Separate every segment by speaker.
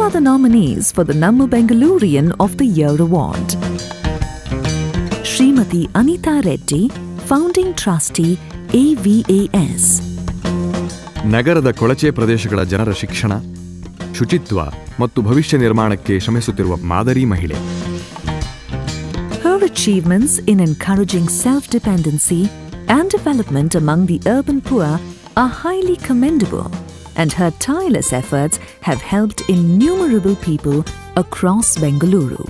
Speaker 1: are the nominees for the Namma Bengalurian of the Year award. Srimati Anita Reddy, Founding Trustee, AVAS.
Speaker 2: ನಗರದ ಕೊಳಚೆ ಪ್ರದೇಶಗಳ ಜನರ ಶಿಕ್ಷಣ, ಶುಚಿತ್ವ ಮತ್ತು ಭವಿಷ್ಯ ನಿರ್ಮಾಣಕ್ಕೆ ಶ್ರಮಿಸುತ್ತಿರುವ ಮಾದರಿ ಮಹಿಳೆ.
Speaker 1: Her achievements in encouraging self-dependency and development among the urban poor are highly commendable, and her tireless efforts have helped innumerable people across Bengaluru.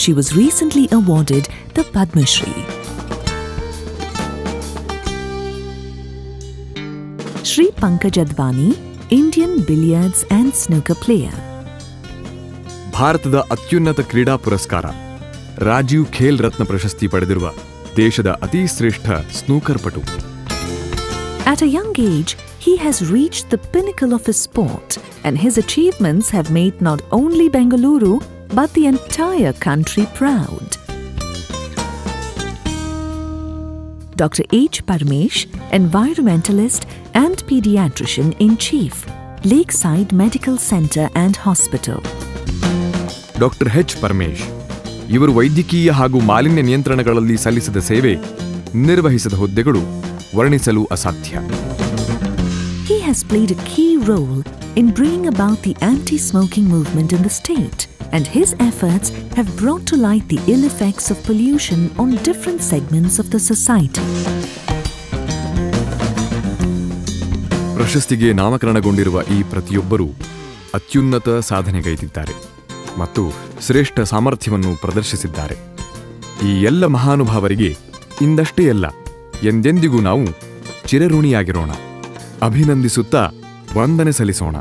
Speaker 1: She was recently awarded the Padma Shri. Shri Pankaj Advani, Indian billiards and snooker player.
Speaker 2: ಭಾರತದ ಅತ್ಯುನ್ನತ ಕ್ರೀಡಾ ಪುರಸ್ಕಾರ ರಾಜೀವ್ ಖೇಲ್ ರತ್ನ ಪ್ರಶಸ್ತಿ ಪಡೆದಿರುವ ದೇಶದ ಅತಿ ಶ್ರೇಷ್ಠ snooker ಪಟು.
Speaker 1: At a young age, he has reached the pinnacle of his sport, and his achievements have made not only Bengaluru but the entire country proud. Dr. H. Parmesh, environmentalist and pediatrician in chief, Lakeside Medical Center and Hospital.
Speaker 2: Doctor H Paramesh ಇವರು ವೈದ್ಯಕೀಯ ಹಾಗೂ ಮಾಲಿನ್ಯ ನಿಯಂತ್ರಣಗಳಲ್ಲಿ ಸಲ್ಲಿಸಿದ ಸೇವೆ, ನಿರ್ವಹಿಸಿದ ಹುದ್ದೆಗಳು ವರ್ಣಿಸಲು ಅಸಾಧ್ಯ.
Speaker 1: He has played a key role in bringing about the anti-smoking movement in the state, and his efforts have brought to light the ill effects of pollution on different segments of the society.
Speaker 2: ಪ್ರಶಸ್ತಿಗೆ ನಾಮಕರಣಗೊಂಡಿರುವ ಈ ಪ್ರತಿಯೊಬ್ಬರೂ ಅತ್ಯುನ್ನತ ಸಾಧನೆಗೈದಿದ್ದಾರೆ ಮತ್ತು ಶ್ರೇಷ್ಠ ಸಾಮರ್ಥ್ಯವನ್ನು ಪ್ರದರ್ಶಿಸಿದ್ದಾರೆ. ಈ ಎಲ್ಲ ಮಹಾನುಭಾವರಿಗೆ ಇಂದಷ್ಟೇ ಅಲ್ಲ, ಎಂದೆಂದಿಗೂ ನಾವು ಚಿರಋಣಿಯಾಗಿರೋಣ. ಅಭಿನಂದಿಸುತ್ತಾ ವಂದನೆ ಸಲ್ಲಿಸೋಣ.